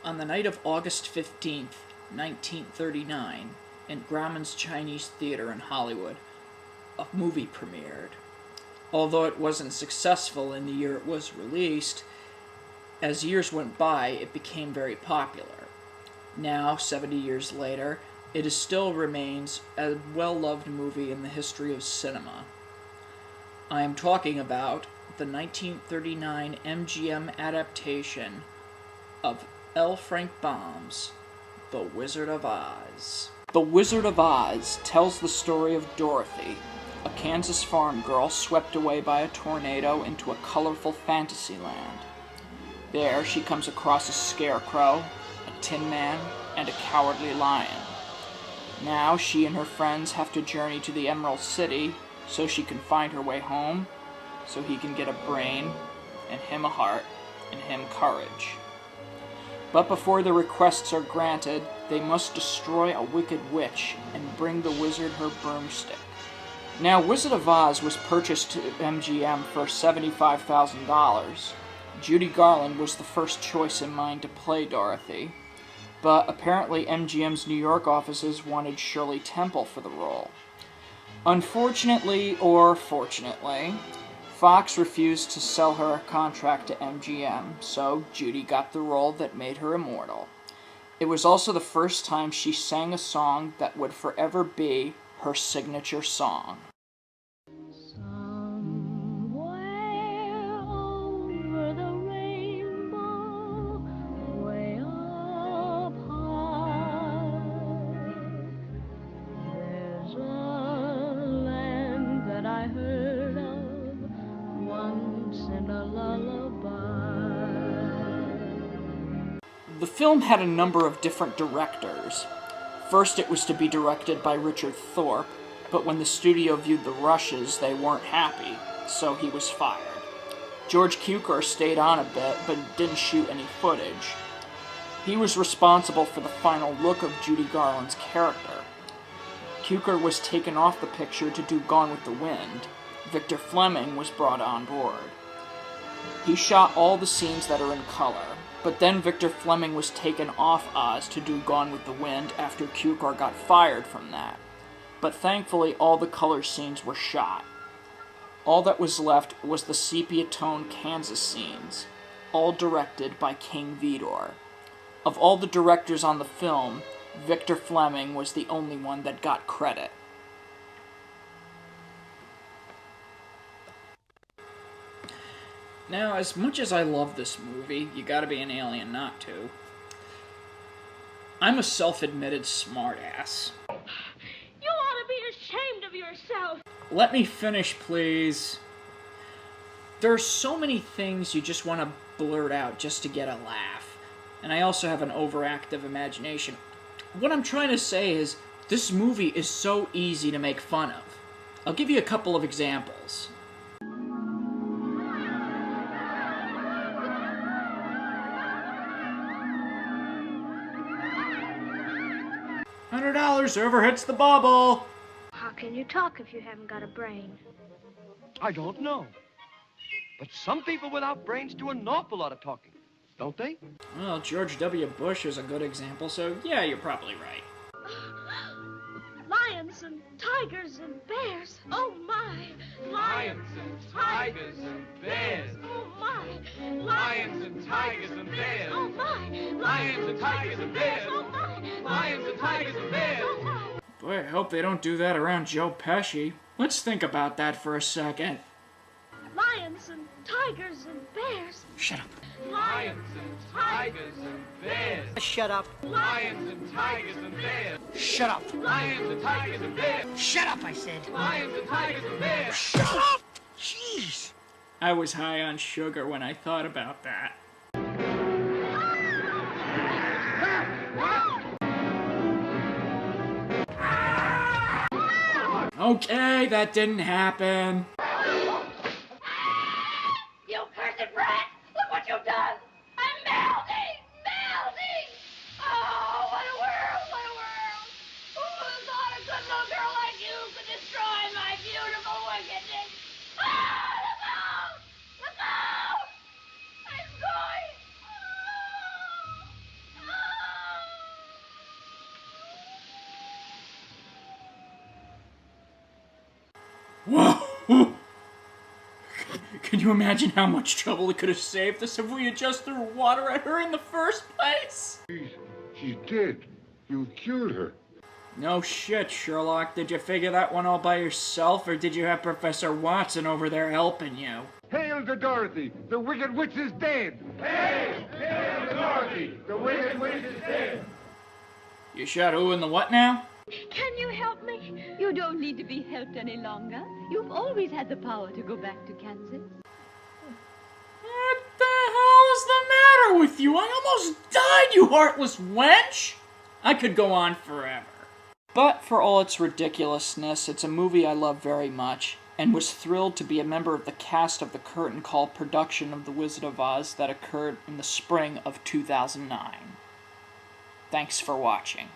On the night of August 15th, 1939, in Grauman's Chinese Theater in Hollywood, a movie premiered. Although it wasn't successful in the year it was released, as years went by, it became very popular. Now, 70 years later, it still remains a well-loved movie in the history of cinema. I am talking about the 1939 MGM adaptation of L. Frank Baum's The Wizard of Oz. The Wizard of Oz tells the story of Dorothy, a Kansas farm girl swept away by a tornado into a colorful fantasy land. There, she comes across a scarecrow, a tin man, and a cowardly lion. Now, she and her friends have to journey to the Emerald City so she can find her way home, so he can get a brain, and him a heart, and him courage. But before the requests are granted, they must destroy a wicked witch and bring the wizard her broomstick. Now, Wizard of Oz was purchased to MGM for $75,000. Judy Garland was the first choice in mind to play Dorothy, but apparently MGM's New York offices wanted Shirley Temple for the role. Unfortunately, or fortunately, Fox refused to sell her a contract to MGM, so Judy got the role that made her immortal. It was also the first time she sang a song that would forever be her signature song. The film had a number of different directors. First, it was to be directed by Richard Thorpe, but when the studio viewed the rushes, they weren't happy, so he was fired. George Cukor stayed on a bit, but didn't shoot any footage. He was responsible for the final look of Judy Garland's character. Cukor was taken off the picture to do Gone with the Wind. Victor Fleming was brought on board. He shot all the scenes that are in color, but then Victor Fleming was taken off Oz to do Gone with the Wind after Cukor got fired from that. But thankfully, all the color scenes were shot. All that was left was the sepia-tone Kansas scenes, all directed by King Vidor. Of all the directors on the film, Victor Fleming was the only one that got credit. Now, as much as I love this movie, you gotta be an alien not to, I'm a self-admitted smartass. You ought to be ashamed of yourself! Let me finish, please. There are so many things you just want to blurt out just to get a laugh. And I also have an overactive imagination. What I'm trying to say is, this movie is so easy to make fun of. I'll give you a couple of examples. $100, whoever hits the bubble! How can you talk if you haven't got a brain? I don't know. But some people without brains do an awful lot of talking, don't they? Well, George W. Bush is a good example, so yeah, you're probably right. Lions and tigers and bears. Oh my! Lions and tigers and bears. Oh my! Lions and tigers and bears. Oh my! Lions and tigers and bears. Oh my! Lions and tigers and bears. Oh my! Boy, I hope they don't do that around Joe Pesci. Let's think about that for a second. Lions and tigers and bears. Shut up. Lions and tigers and bears. Shut up. Lions and tigers and bears. Shut up. Lions and tigers and bears. Shut up, I said. Lions and tigers and bears. Shut up! Jeez. I was high on sugar when I thought about that. Okay, that didn't happen. You cursed brat! Look what you've done! I'm melting! Melting! Oh, what a world! What a world! Who would have thought a good little girl like you could destroy my beautiful wickedness? Ah, look out! Look out! I'm going! Whoa! Can you imagine how much trouble it could have saved us if we had just threw water at her in the first place? She's dead. You killed her. No shit, Sherlock. Did you figure that one all by yourself, or did you have Professor Watson over there helping you? Hail to Dorothy! The Wicked Witch is dead! Hail! Hail to Dorothy! The Wicked Witch is dead! You shot who in the what now? Can you help me? You don't need to be helped any longer. You've always had the power to go back to Kansas. What the hell is the matter with you? I almost died, you heartless wench! I could go on forever. But for all its ridiculousness, it's a movie I love very much, and was thrilled to be a member of the cast of the curtain call production of The Wizard of Oz that occurred in the spring of 2009. Thanks for watching.